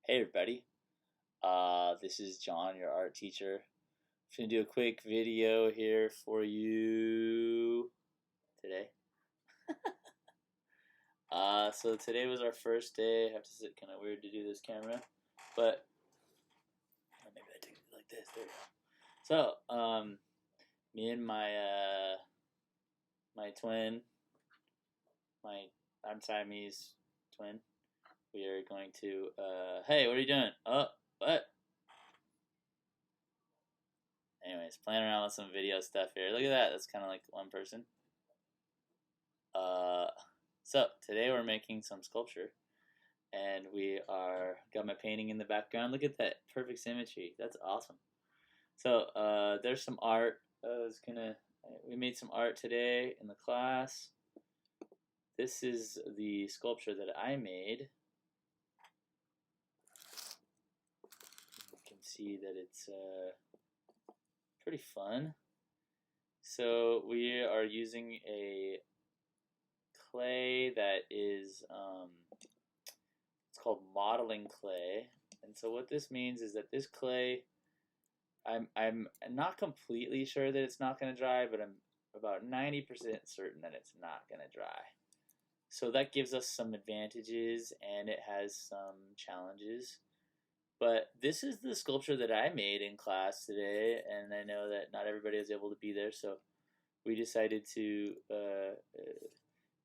Hey everybody, this is John, your art teacher. I'm gonna do a quick video here for you today. So today was our first day. I have to sit kind of weird to do this camera, but maybe I take it like this. There we go. So, me and my twin, I'm Siamese twin. We are going to. Hey, what are you doing? Oh, what? Anyways, playing around with some video stuff here. Look at that. That's kind of like one person. Uh, so today we're making some sculpture, and we are got my painting in the background. Look at that perfect symmetry. That's awesome. So there's some art. We made some art today in the class. This is the sculpture that I made. You can see that it's pretty fun. So we are using a clay that is it's called modeling clay. And so what this means is that this clay, I'm not completely sure that it's not going to dry, but I'm about 90% certain that it's not going to dry. So that gives us some advantages and it has some challenges. But this is the sculpture that I made in class today, and I know that not everybody was able to be there, so we decided to,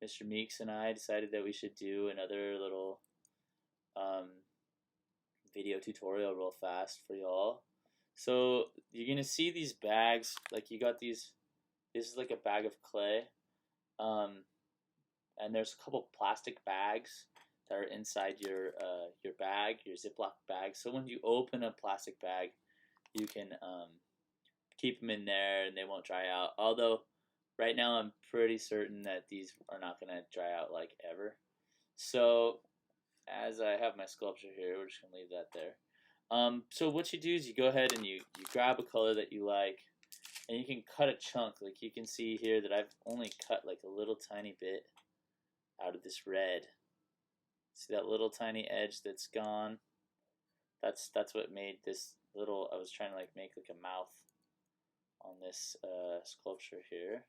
Mr. Meeks and I decided that we should do another little video tutorial real fast for y'all. So you're gonna see these bags, like you got these. This is like a bag of clay, and there's a couple plastic bags that are inside your bag, your Ziploc bag. So when you open a plastic bag, you can keep them in there and they won't dry out. Although right now I'm pretty certain that these are not gonna dry out like ever. So as I have my sculpture here, we're just gonna leave that there. So what you do is you go ahead and you grab a color that you like, and you can cut a chunk. Like you can see here that I've only cut like a little tiny bit out of this red. See that little tiny edge that's gone? That's what made this little. I was trying to like make like a mouth on this sculpture here.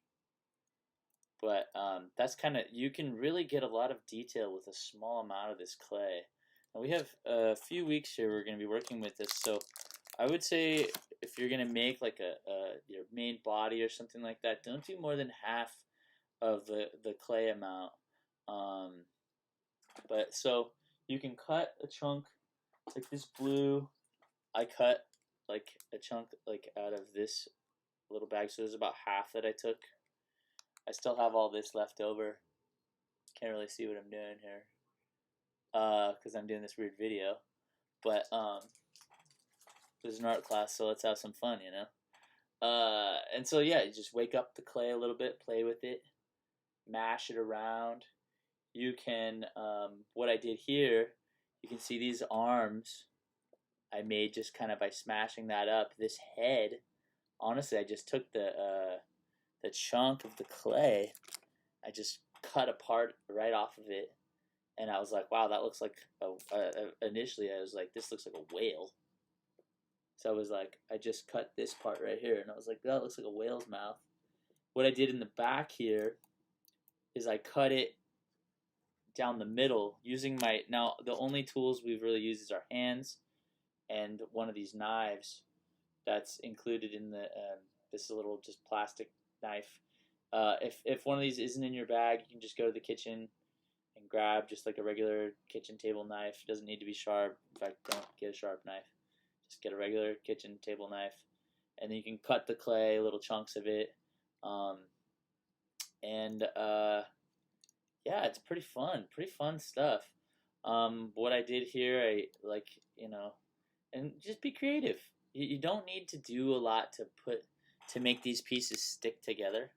But that's kind of, you can really get a lot of detail with a small amount of this clay. Now we have a few weeks here we're going to be working with this, so I would say if you're going to make like your main body or something like that, don't do more than half of the clay amount. But so you can cut a chunk like this blue. I cut like a chunk like out of this little bag, so there's about half that I took. I still have all this left over. Can't really see what I'm doing here because I'm doing this weird video. But this is an art class, so let's have some fun, you know? And so, yeah, you just wake up the clay a little bit, play with it, mash it around. You can, what I did here, you can see these arms I made just kind of by smashing that up. This head, honestly, I just took the chunk of the clay, I just cut a part right off of it, and I was like, wow, that looks like initially I was like, this looks like a whale. So I was like, I just cut this part right here, and I was like, that looks like a whale's mouth. What I did in the back here is I cut it down the middle using my, now the only tools we've really used is our hands and one of these knives that's included in the, this little just plastic knife. If one of these isn't in your bag, you can just go to the kitchen and grab just like a regular kitchen table knife. It doesn't need to be sharp. In fact, don't get a sharp knife. Just get a regular kitchen table knife, and then you can cut the clay, little chunks of it, and yeah, it's pretty fun stuff. What I did here, I like, you know, and just be creative. You don't need to do a lot to make these pieces stick together.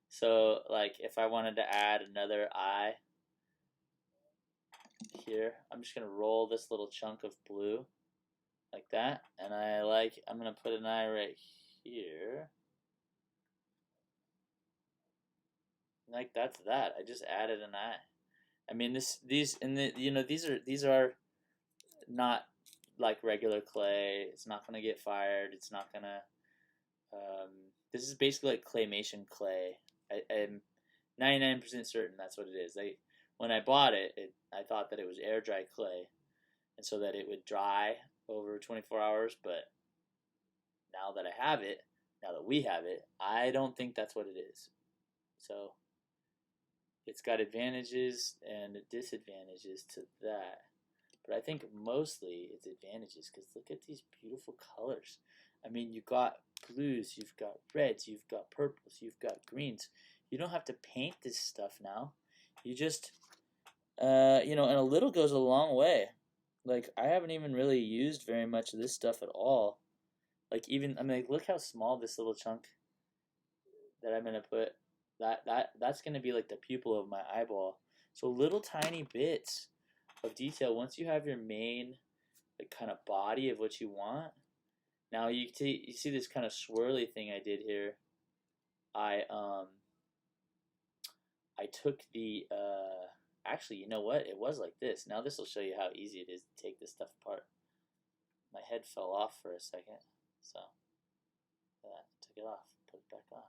So like if I wanted to add another eye here, I'm just gonna roll this little chunk of blue like that, and I'm gonna put an eye right here. Like that's that. I just added an eye. I mean these are not like regular clay. It's not gonna get fired. It's not gonna. This is basically like claymation clay. I'm 99% certain that's what it is. When I bought it, I thought that it was air dry clay, and so that it would dry over 24 hours. But now that I have it, now that we have it, I don't think that's what it is. So it's got advantages and disadvantages to that. But I think mostly it's advantages because look at these beautiful colors. I mean, you've got blues, you've got reds, you've got purples, you've got greens. You don't have to paint this stuff now. You just, and a little goes a long way. Like, I haven't even really used very much of this stuff at all. Like, look how small this little chunk that I'm going to put. That's going to be like the pupil of my eyeball. So little tiny bits of detail. Once you have your main like kind of body of what you want, now you see this kind of swirly thing I did here. I took the actually, you know what? It was like this. Now this will show you how easy it is to take this stuff apart. My head fell off for a second, so took it off, put it back on.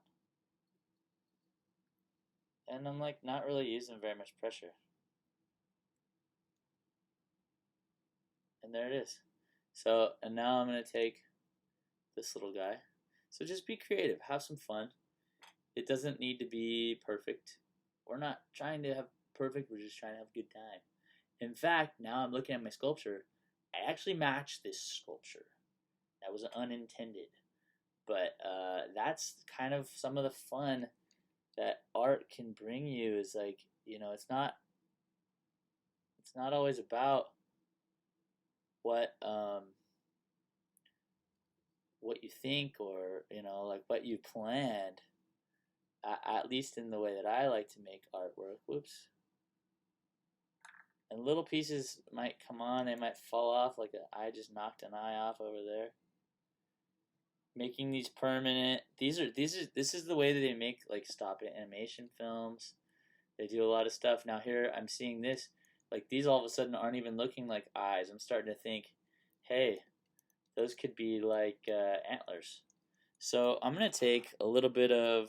And I'm like not really using very much pressure. And there it is. So, and now I'm going to take this little guy. So just be creative, have some fun. It doesn't need to be perfect. We're not trying to have perfect, we're just trying to have a good time. In fact, now I'm looking at my sculpture. I actually matched this sculpture. That was unintended. But that's kind of some of the fun that art can bring you is like, it's not always about what you think or like what you planned. At least in the way that I like to make artwork. Whoops. And little pieces might come on, they might fall off, like I just knocked an eye off over there. Making these permanent. This is the way that they make like stop animation films. They do a lot of stuff. Now here I'm seeing this, like these all of a sudden aren't even looking like eyes. I'm starting to think, hey, those could be like antlers. So I'm gonna take a little bit of.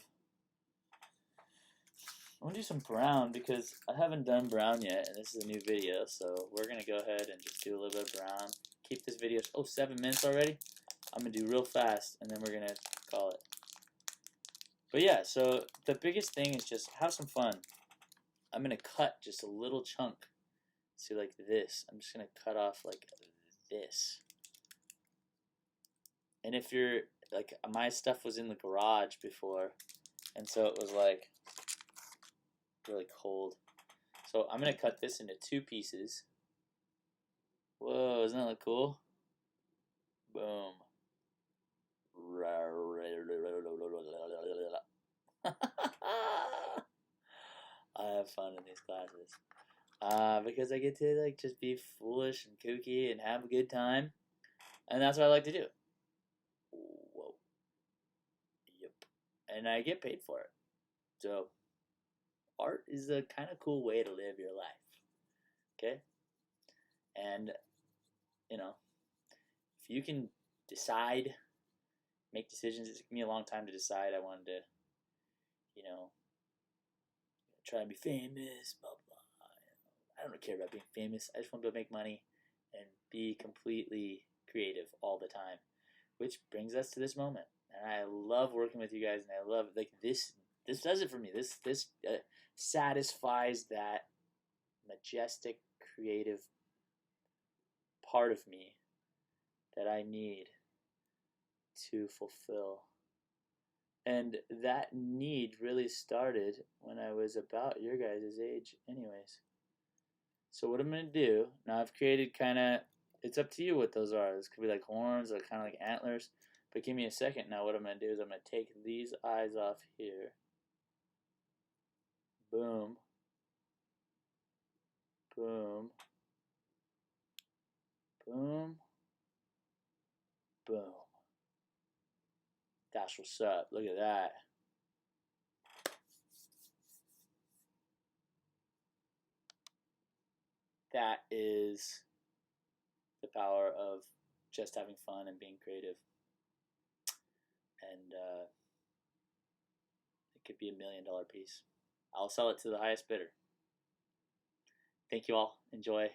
I'm going to do some brown because I haven't done brown yet, and this is a new video, so we're going to go ahead and just do a little bit of brown. Keep this video, 7 minutes already? I'm going to do real fast, and then we're going to call it. But yeah, so the biggest thing is just have some fun. I'm going to cut just a little chunk. See, like this. I'm just going to cut off like this. And if you're, like, my stuff was in the garage before, and so it was like really cold. So I'm going to cut this into 2 pieces. Whoa, doesn't that look cool? Boom. I have fun in these classes. Because I get to like just be foolish and kooky and have a good time. And that's what I like to do. Whoa. Yep. And I get paid for it. So art is a kind of cool way to live your life. Okay? And, if you can decide, make decisions, it took me a long time to decide I wanted to, try and be famous, blah, blah. I don't care about being famous. I just want to make money and be completely creative all the time. Which brings us to this moment. And I love working with you guys, and I love, like, this does it for me. This satisfies that majestic, creative part of me that I need to fulfill. And that need really started when I was about your guys' age anyways. So what I'm going to do, now I've created kind of, it's up to you what those are. This could be like horns or kind of like antlers. But give me a second. Now what I'm going to do is I'm going to take these eyes off here. Boom. Boom. Boom. Boom. That's what's up. Look at that. That is the power of just having fun and being creative. And it could be $1 million piece. I'll sell it to the highest bidder. Thank you all. Enjoy.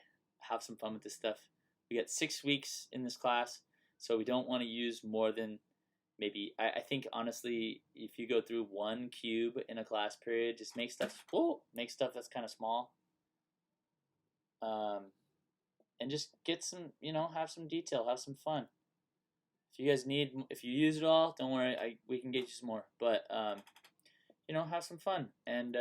Have some fun with this stuff. We got 6 weeks in this class, so we don't want to use more than maybe, I think honestly, if you go through 1 cube in a class period, just make stuff that's kind of small. And just get some, have some detail, have some fun. If you guys if you use it all, don't worry, we can get you some more. But, have some fun and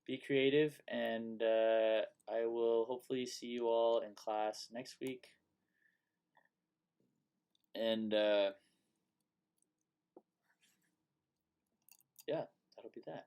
be creative. And I will hopefully see you all in class next week. And yeah, that'll be that.